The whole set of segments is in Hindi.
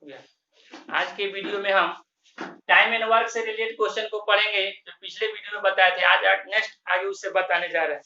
आज के वीडियो में हम टाइम एंड वर्क से रिलेटेड क्वेश्चन को पढ़ेंगे जो पिछले वीडियो में बताए थे। आज नेक्स्ट आगे उससे बताने जा रहे हैं।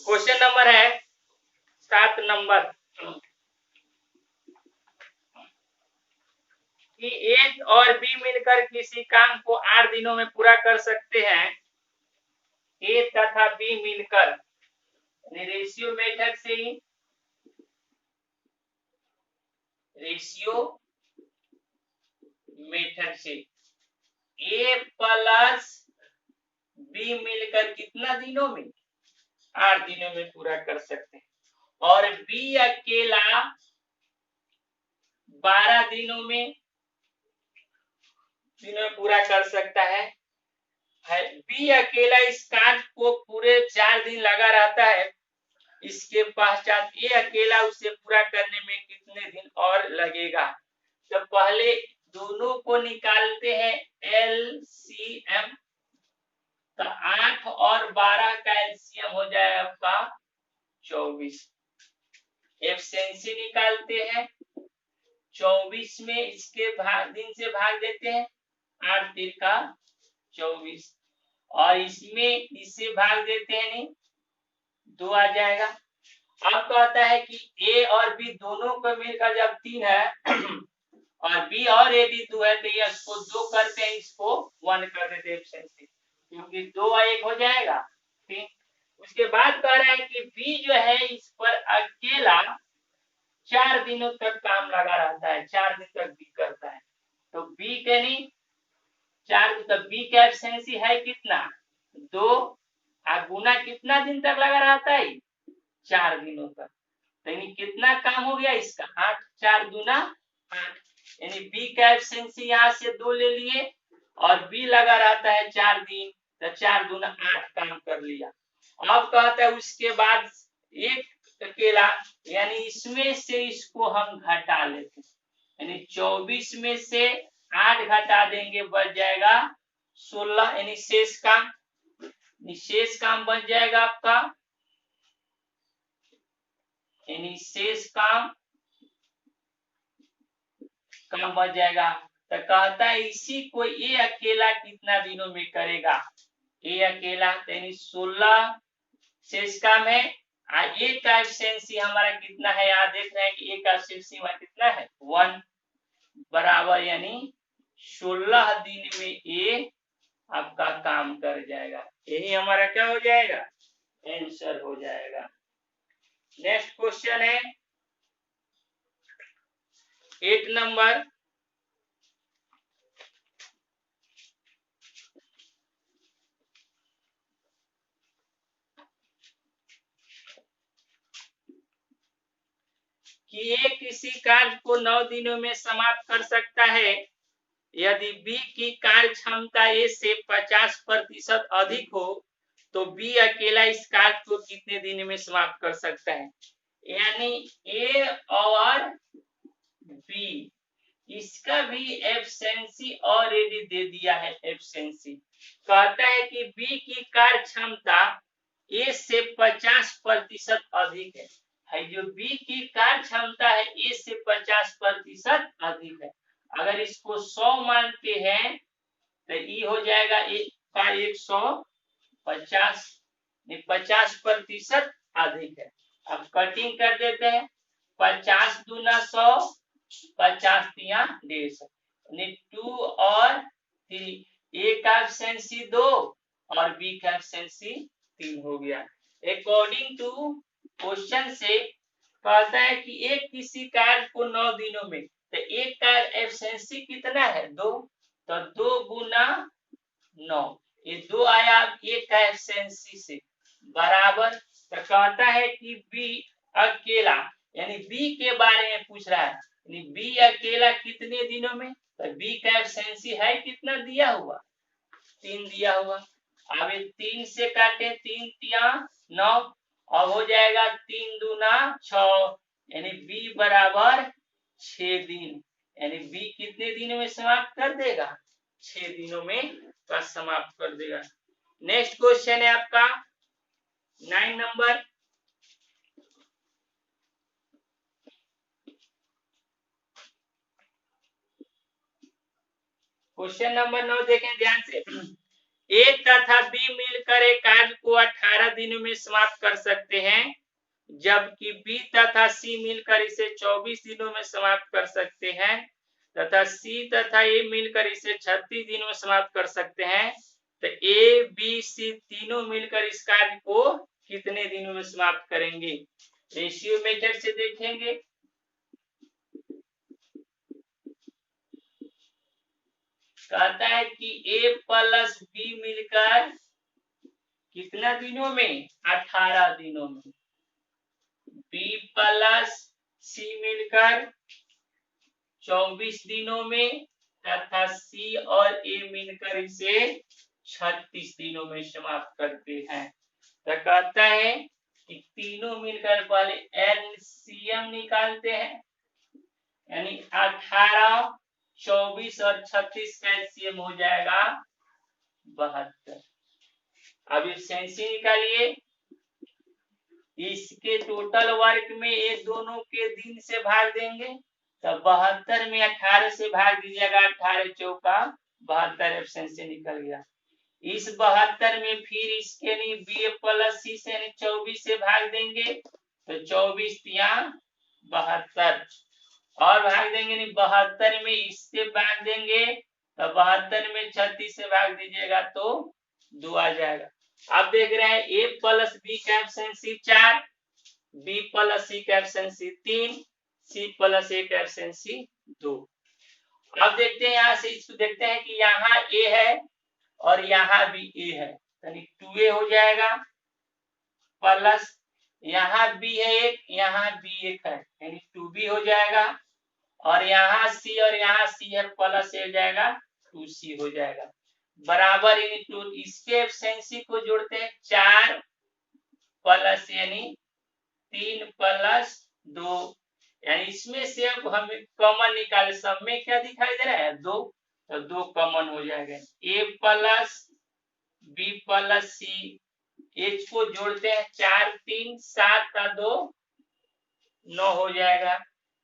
क्वेश्चन नंबर है 7 नंबर कि ए और बी मिलकर किसी काम को 8 दिनों में पूरा कर सकते हैं। ए तथा बी मिलकर रेशियो मेथड से ए प्लस बी मिलकर कितना दिनों में 8 दिनों में पूरा कर सकते हैं और बी अकेला 12 दिनों में पूरा कर सकता है। बी अकेला इस कार्य को पूरे 4 दिन लगा रहता है। इसके पश्चात ए अकेला उसे पूरा करने में कितने दिन और लगेगा। तो पहले दोनों को निकालते हैं एलसीएम। तो 8 और 12 का एलसीएम हो जाए आपका 24। एफिशिएंसी निकालते हैं 24 में इसके दिन से भाग देते हैं 8 3 का 24 और इसमें इसे भाग देते हैं नहीं 2 आ जाएगा। अब कहता है कि ए और बी दोनों को मिलकर जब 3 है और बी और ए भी 2 है तो ये इसको 2 करते हैं, इसको 1 कर देते हैं एफिशिएंसी, क्योंकि 2 और 1 हो जाएगा। ठीक, उसके बाद कह रहा है कि बी जो है इस पर अकेला 4 दिनों तक काम लगा रहता है, 4 दिन तक बी करता है। तो बी के नहीं 4, तो बी का एफिशिएंसी है कितना 2 और गुना कितना दिन तक लगा रहता है 4 दिनों तक। तो यानी कितना काम हो गया इसका 8, 4 गुना 8, यानी बी का एफिशिएंसी यहाँ से 2 ले लिए और बी लगा रहता है 4 दिन, तो 4 गुना 8 काम कर लिया। अब कहता है उसके बाद एक अकेला, यानी इसमें से इसको हम घटा लेते हैं, यानी 24 में से 8 घटा देंगे बच जाएगा 16, यानी शेष काम बन जाएगा आपका, यानी शेष काम बच जाएगा। तो कहता है इसी को ए अकेला कितना दिनों में करेगा। ए अकेला यानी 16 शेष काम है। ए का एफिशिएंसी हमारा कितना है, यहाँ देख रहे हैं कि ए का एफिशिएंसी हमारा कितना है 1 बराबर, यानी 16 दिन में ए आपका काम कर जाएगा। यही हमारा क्या हो जाएगा आंसर हो जाएगा। नेक्स्ट क्वेश्चन है 8 नंबर कि ए किसी कार्य को 9 दिनों में समाप्त कर सकता है यदि बी की कार्य क्षमता ए से 50% अधिक हो तो बी अकेला इस कार्य को कितने दिन में समाप्त कर सकता है। यानी ए और बी इसका भी एफिशिएंसी ऑलरेडी दे दिया है। एफिशिएंसी कहता है कि बी की कार्य क्षमता ए से 50% अधिक है। जो बी की कार्य क्षमता है ए से 50% अधिक है। अगर इसको 100 मानते हैं तो ये हो जाएगा का 150, 50% अधिक है। अब कटिंग कर देते हैं 50 दूना 100, 50 तिया 150, 2 और 3, ए का एफिशिएंसी 2 और बी का एफिशिएंसी 3 हो गया। अकॉर्डिंग टू क्वेश्चन से कहता है कि एक किसी कार्य को 9 दिनों में, तो एक का एफिशिएंसी कितना है 2, तो 2 गुना 9, ये 2 आया एक का एफिशिएंसी से बराबर। तो कहता है कि बी अकेला, यानी बी के बारे में पूछ रहा है, यानी बी अकेला कितने दिनों में, तो बी का एफिशिएंसी है कितना दिया हुआ 3 दिया हुआ। अब 3 से काटे 3 तिया 9 और हो जाएगा 3 दूना 6, यानी बी बराबर 6 दिन, यानी बी कितने दिनों में समाप्त कर देगा 6 दिनों में का समाप्त कर देगा। नेक्स्ट क्वेश्चन है आपका 9 नंबर क्वेश्चन नंबर 9 देखें ध्यान से। ए तथा बी मिलकर एक कार्य को 18 दिनों में समाप्त कर सकते हैं, जबकि बी तथा सी मिलकर इसे 24 दिनों में समाप्त कर सकते हैं, तथा सी तथा ए मिलकर इसे 36 दिनों में समाप्त कर सकते हैं। तो ए बी सी तीनों मिलकर इस कार्य को कितने दिनों में समाप्त करेंगे? रेशियो मेथड से देखेंगे। कहता है कि ए प्लस बी मिलकर कितना दिनों में? 18 दिनों में। बी प्लस सी मिलकर 24 दिनों में, तथा सी और ए मिलकर इसे 36 दिनों में समाप्त करते हैं। तो कहता है कि तीनों मिलकर पहले एलसीएम निकालते हैं, यानी 18, 24 और 36 का एलसीएम हो जाएगा 72। अब एफिशिएंसी निकालिए। इसके टोटल वर्क में ये दोनों के दिन से भाग देंगे, तो 72 में 18 से भाग दीजिएगा, 18 चौका 72 एफिशिएंसी निकल गया। इस 72 में फिर इसके नहीं बी प्लस सी से 24 से भाग देंगे, तो 24 या 72 और भाग देंगे नहीं 72 में इससे भाग देंगे, तो 72 में 36 से भाग दीजिएगा तो 2 आ जाएगा। अब देख रहे हैं ए प्लस बी का एफिशिएंसी 4, बी प्लस सी का एफिशिएंसी 3, सी प्लस ए का एफिशिएंसी 2। अब देखते हैं यहां से, इसको देखते हैं कि यहाँ ए है और यहाँ भी ए है, यानी 2a हो जाएगा, प्लस यहाँ बी है एक, यहाँ बी एक है, यानी 2b हो जाएगा, और यहाँ सी और यहाँ सी है, प्लस हो जाएगा 2c हो जाएगा, बराबर यानी 2। इसके एफिशिएंसी को जोड़ते हैं 4 प्लस यानी 3 प्लस 2, यानी इसमें से अब हमें कॉमन निकाले, सब में क्या दिखाई दे रहा है? 2, तो 2 कॉमन हो जाएगा। ए प्लस बी प्लस सी, एच को जोड़ते हैं 4 3 7 का 2 9 हो जाएगा,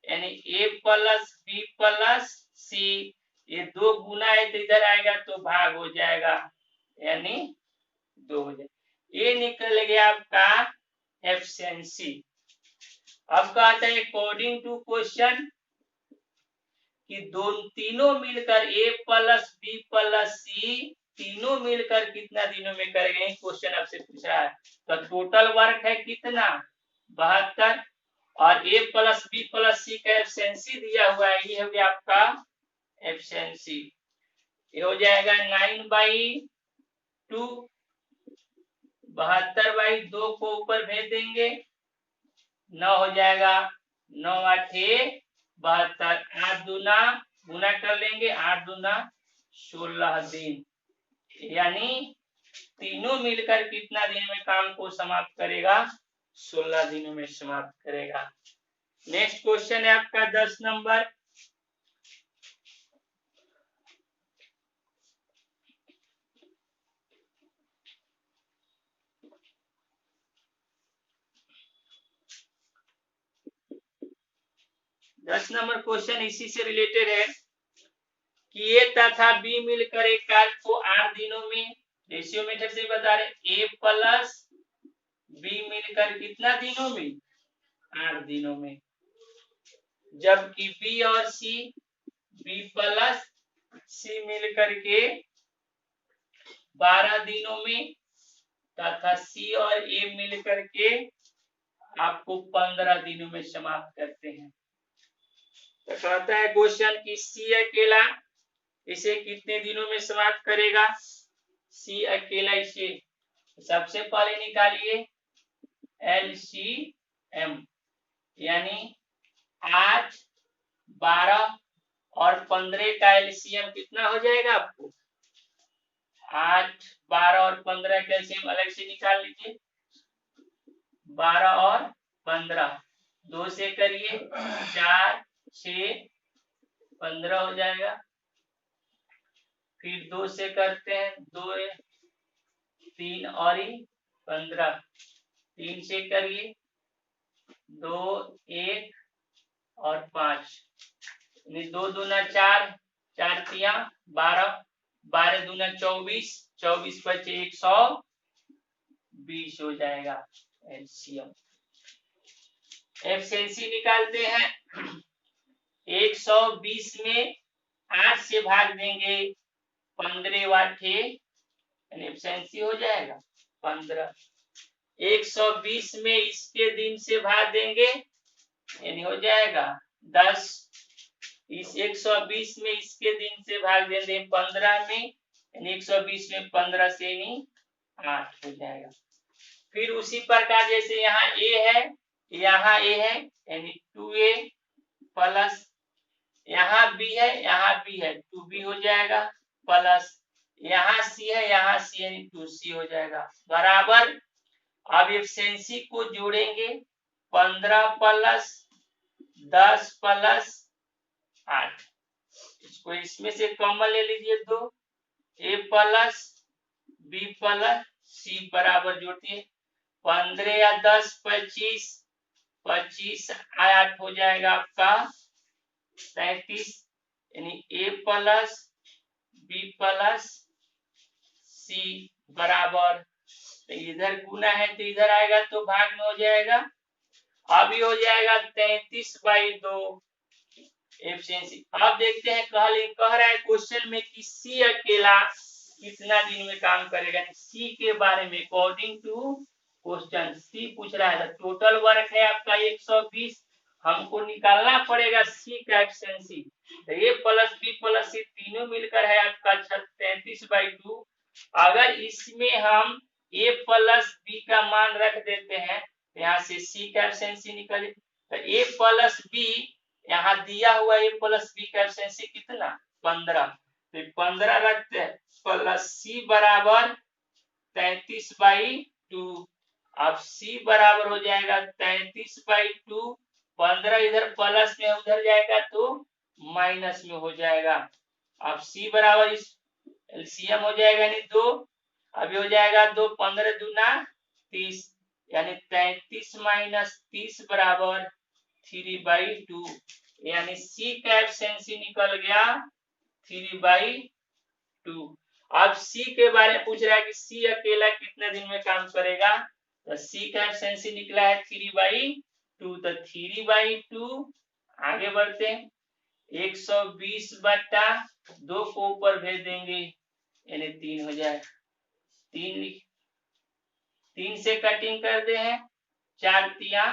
यानी ए प्लस बी प्लस सी, ये 2 गुना है तो इधर आएगा तो भाग हो जाएगा, यानी 2 हो जाएगा। ये निकल गया आपका एफिशिएंसी। अब कहते हैं अकॉर्डिंग टू क्वेश्चन कि तीनों मिलकर ए प्लस बी प्लस सी तीनों मिलकर कितना दिनों में करेंगे? क्वेश्चन आपसे पूछ रहा है। तो टोटल वर्क है कितना? 72, और ए प्लस बी प्लस सी का एफिशिएंसी दिया हुआ है, ये हो गया आपका एफिशिएंसी। ये हो जाएगा 9/2, 72/2 को ऊपर भेज देंगे, 9 हो जाएगा, 9 8 72, 8 दूना गुना कर लेंगे, 8 दूना 16 दिन, यानी तीनों मिलकर कितना दिन में काम को समाप्त करेगा? 16 दिनों में समाप्त करेगा। नेक्स्ट क्वेश्चन है आपका 10 नंबर। दस नंबर क्वेश्चन इसी से रिलेटेड है कि ए तथा बी मिलकर एक कार्य को 8 दिनों में, रेशियो मेथड से बता रहे, ए प्लस बी मिलकर कितना दिनों में? 8 दिनों में, जबकि बी और सी, बी प्लस सी मिलकर के 12 दिनों में, तथा सी और ए मिलकर के आपको 15 दिनों में समाप्त करते हैं। तो कहता है क्वेश्चन कि सी अकेला इसे कितने दिनों में समाप्त करेगा? सी अकेला इसे, सबसे पहले निकालिए एलसीएम, यानी 8, 12 और 15 का एलसीएम कितना हो जाएगा आपको? 8, 12 और 15 का एलसीएम अलग से निकाल लीजिए, 12 और 15, 2 से करिए 4 6 15 हो जाएगा, फिर 2 से करते हैं 2 3 और 15, 3 से करिए 2 1 और 5, 2 दूना 4 4 तिया 12, 12 दूना 24, 24 बचे 120 हो जाएगा एलसीएम। एफिशिएंसी निकालते हैं। 120 में 8 से भाग देंगे 15 वाट एफिशिएंसी हो जाएगा 15। 120 में इसके दिन से भाग देंगे यानी हो जाएगा 10। इस 120 में इसके दिन से भाग देंगे 15 में यानी 120 में 15 से ही 8 हो जाएगा। फिर उसी प्रकार जैसे यहाँ ए है यहाँ ए है यानी 2a प्लस यहाँ बी है यहाँ बी है 2b हो जाएगा प्लस यहाँ सी है यहाँ सी यानी 2c हो जाएगा बराबर। अब एफिशिएंसी को जोड़ेंगे 15 प्लस 10 प्लस 8, इसको इसमें से कॉमन ले लीजिए 2, a plus b plus c बराबर जोड़िए 15 या 10 25, 25 8 हो जाएगा आपका 37 यानी a plus b plus c बराबर, तो इधर गुना है तो इधर आएगा तो भाग में हो जाएगा। अभी हो जाएगा 33/2 एफिशिएंसी। अब देखते हैं कह रहा है क्वेश्चन में कि सी अकेला कितना दिन में काम करेगा। सी के बारे में अकॉर्डिंग टू क्वेश्चन सी पूछ रहा है। टोटल वर्क है आपका 120, हमको निकालना पड़ेगा सी का एफिशिएंसी। तो ए प्लस बी प्लस सी तीनों मिलकर है आपका 33/2। अगर इसमें हम ए प्लस बी का मान रख देते हैं यहाँ से सी का एफिशिएंसी निकले। तो ए प्लस बी यहाँ दिया हुआ ए प्लस बी का एफिशिएंसी कितना 15, तो 15 रखते हैं प्लस सी बराबर 33/2। अब सी बराबर हो जाएगा 33/2, 15 इधर प्लस में उधर जाएगा तो माइनस में हो जाएगा। अब सी बराबर इस एलसीएम हो जाएगा यानी 2, अभी हो जाएगा 2 15 दूना 30 यानी 33 माइनस 30 बराबर 3/2 यानी सी का एफिशिएंसी निकल गया 3/2। अब सी के बारे में पूछ रहा है कि सी अकेला कितने दिन में काम करेगा। तो सी का एफिशिएंसी निकला है 3/2, तो 3/2 आगे बढ़ते हैं 120/2 को ऊपर भेज देंगे यानी 3 हो जाएगा। 3 से कटिंग कर दे हैं 4 तिया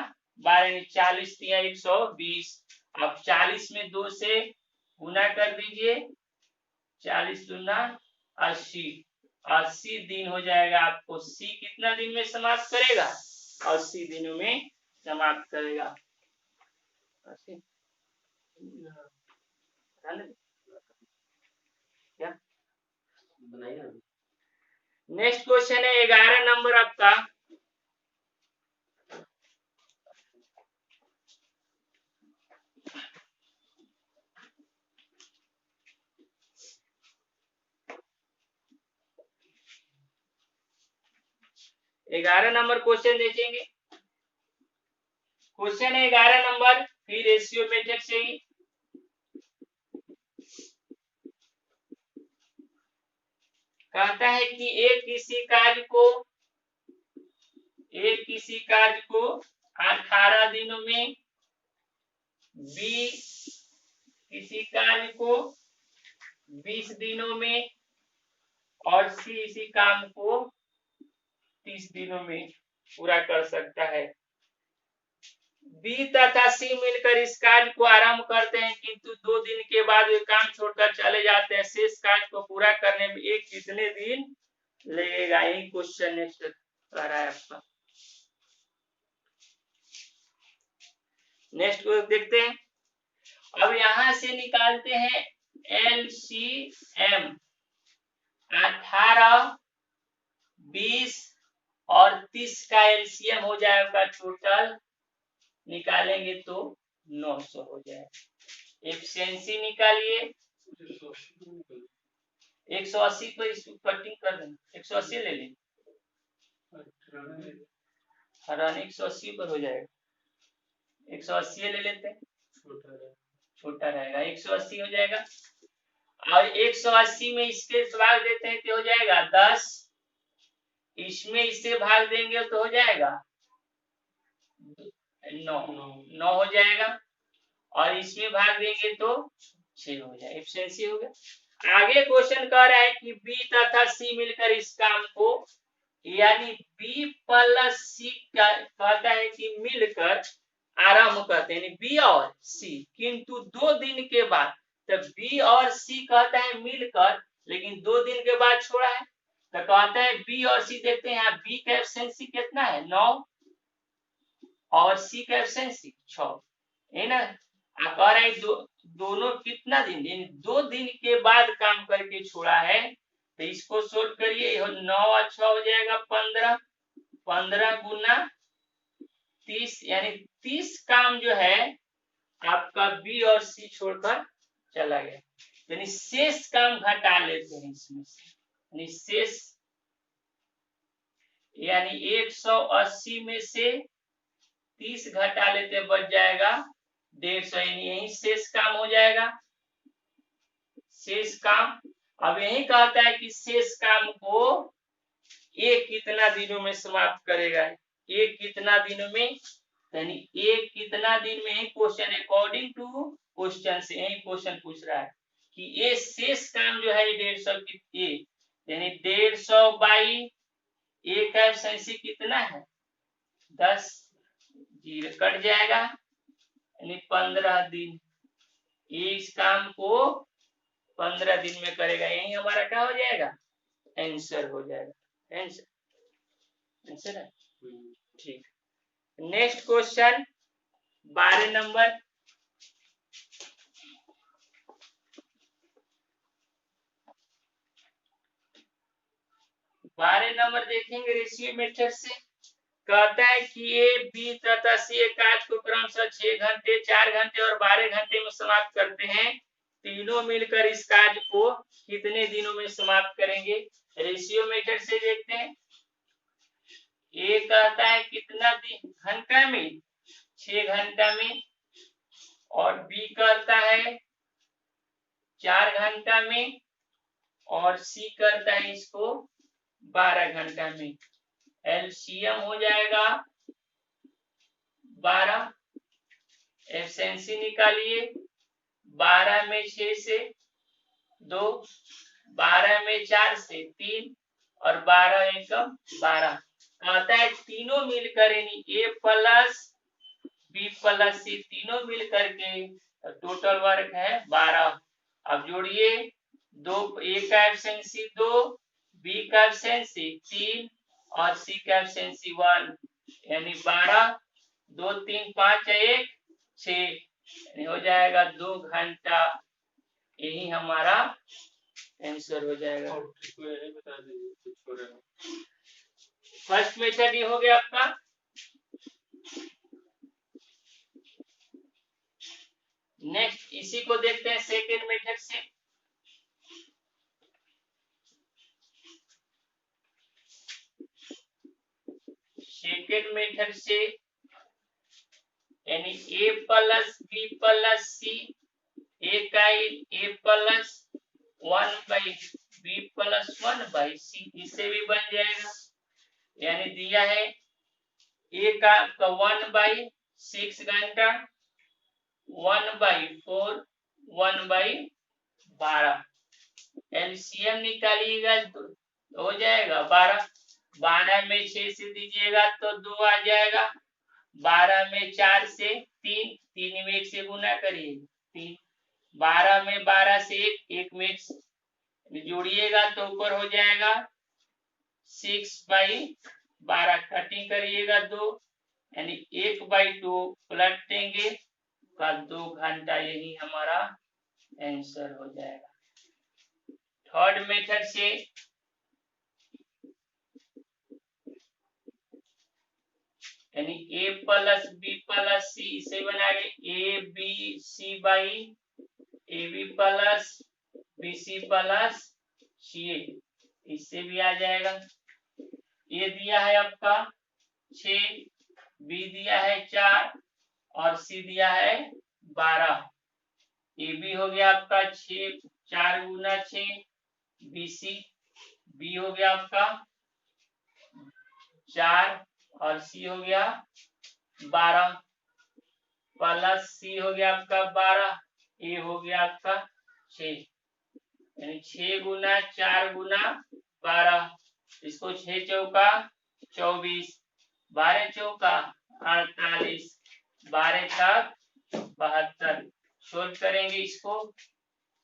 12 40 तिया 120। अब 40 में 2 से गुना कर दीजिए 40 दूना 80, 80 दिन हो जाएगा आपको। सी कितना दिन में समाप्त करेगा 80 दिनों में समाप्त करेगा। क्या नेक्स्ट क्वेश्चन है 11 नंबर आपका। ग्यारह नंबर क्वेश्चन देखेंगे। क्वेश्चन है 11 नंबर, फिर रेशियो मेथड से ही कहता है कि एक किसी कार्य को 18 दिनों में, बी किसी कार्य को 20 दिनों में और सी इसी काम को 30 दिनों में पूरा कर सकता है। बी तथा सी मिलकर इस कार्य को आरंभ करते हैं किंतु 2 दिन के बाद वे काम छोड़कर चले जाते हैं। शेष कार्य को पूरा करने में एक कितने दिन लगेगा। यही क्वेश्चन नेक्स्ट कर रहा है आपका। नेक्स्ट को देखते हैं। अब यहां से निकालते हैं एलसीएम। 18, 20 और 30 का एलसीएम हो जाएगा टोटल, निकालेंगे तो 900 हो जाएगा। एफिशिएंसी निकालिए 180 पर इसको कटिंग कर देना 180 ले लें, हरान 180 पर हो जाएगा। 180 ले लेते हैं, छोटा रहेगा 180 हो जाएगा। और 180 में इसके भाग देते हैं तो हो जाएगा 10, इसमें इससे भाग देंगे तो हो जाएगा 9 हो जाएगा, और इसमें भाग देंगे तो 6 हो जाएगा। एफिशिएंसी हो गया। आगे क्वेश्चन कह रहा है कि बी तथा सी मिलकर इस काम को, यानी बी प्लस सी कहता है कि मिलकर आरंभ करते हैं, बी और सी, किंतु 2 दिन के बाद। तो बी और सी कहता है मिलकर, लेकिन 2 दिन के बाद छोड़ा है, तो कहता है बी और सी। देखते हैं यहाँ बी का एफिशिएंसी कितना है 9 और सी का एफिशिएंसी 6 है ना। कह रहे हैं दोनों कितना दिन, यानी 2 दिन के बाद काम करके छोड़ा है। तो इसको सोल्व करिए, 9 और 6 हो जाएगा 15, 15 गुना 30, यानी 30 काम जो है आपका बी और सी छोड़कर चला गया। यानी शेष काम घटा लेते हैं इसमें से, यानी शेष, यानी 180 में से 30 घटा लेते बच जाएगा 150, यानी यही शेष काम हो जाएगा। शेष काम अब यही कहता है कि शेष काम को एक कितना दिनों में समाप्त करेगा, एक कितना दिनों में, यानी एक कितना दिन में। क्वेश्चन अकॉर्डिंग टू क्वेश्चन से यही क्वेश्चन पूछ रहा है कि ये शेष काम जो है 150 की, यानी 150 बाई ए का एफिशिएंसी कितना है 10, जीरो कट जाएगा, यानी 15 दिन। ये इस काम को 15 दिन में करेगा, यही हमारा क्या हो जाएगा, आंसर हो जाएगा। आंसर है ठीक। नेक्स्ट क्वेश्चन 12 नंबर, देखेंगे रेशियो मेथड से। कहता है कि ए बी तथा सी कार्य को क्रमशः 6 घंटे, 4 घंटे और 12 घंटे में समाप्त करते हैं। तीनों मिलकर इस कार्य को कितने दिनों में समाप्त करेंगे। रेशियो मेथड से देखते हैं। ए कहता है कितना दिन घंटा में, 6 घंटा में, और बी करता है 4 घंटा में, और सी करता है इसको 12 घंटा में। एलसीएम हो जाएगा 12, एफिशिएंसी निकालिए, 12 में 6 से 2, 12 में 4 से 3, और 12 एकम 12। कहता है तीनों मिलकर, यानी ए प्लस बी प्लस सी तीनों मिलकर के टोटल वर्क है 12। अब जोड़िए, 2 ए का एफिशिएंसी 2, बी का एफिशिएंसी 3 और सी का एफिशिएंसी 1, यानी 12, 2 3 5 1 6, यानी हो जाएगा 2 घंटा। यही हमारा आंसर हो जाएगा। फर्स्ट मेथड ये हो गया आपका। नेक्स्ट इसी को देखते हैं सेकेंड मेथड से। सेकेंड मेथड से, यानी a plus b plus c, a का a plus 1 by b plus 1 by c, इससे भी बन जाएगा। यानी दिया है ए का 1 बाई 6 घंटा, 1 बाई 4, 1 बाई 12। एलसीएम निकालिएगा तो हो जाएगा 12, 12 में 6 से दीजिएगा तो 2 आ जाएगा, 12 में 4 से 3, 3 में 1 से गुना करिए 3, 12 में 12 से 1 में 1 जोड़िएगा तो ऊपर हो जाएगा 6 बाई 12, कटिंग करिएगा 2, यानी 1 बाई 2 पलटेंगे का 2 घंटा, यही हमारा आंसर हो जाएगा। थर्ड मेथड से, यानी a plus b plus c, इसे बनाएंगे a b c by a b plus b c plus c, इससे भी आ जाएगा। ए दिया है आपका 6, बी दिया है 4 और सी दिया है 12। ए बी हो गया आपका 6 4 गुना 6 BC, बी हो गया आपका 4 और सी हो गया 12 प्लस सी हो गया आपका 12, ए हो गया आपका 6, यानी 6 गुना 4 गुना 12, इसको 6 चौका 24, 12 चौका 48, 12 तक 72, सोल्व करेंगे इसको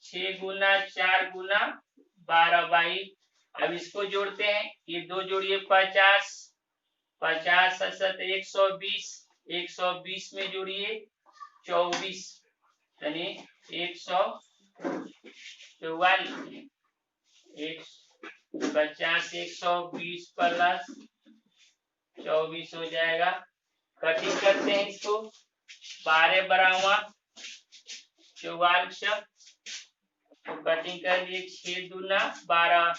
6 गुना 4 गुना 12 बाई, अब इसको जोड़ते हैं, ये दो जोड़िए 50, 50 सत 120, 120 में जोड़िए 24, यानी 144, 50 120 प्लस 24 हो जाएगा। कटिंग करते हैं इसको, 12 बराबर 44, तो कटिंग कर लिए 6 दूना 12,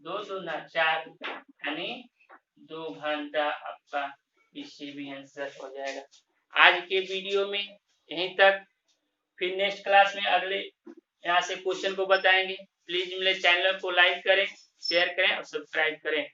2 दूना 4, यानी 2 घंटा आपका, इससे भी आंसर हो जाएगा। आज के वीडियो में यहीं तक, फिर नेक्स्ट क्लास में अगले यहाँ से क्वेश्चन को बताएंगे। प्लीज मेरे चैनल को लाइक करें, शेयर करें और सब्सक्राइब करें।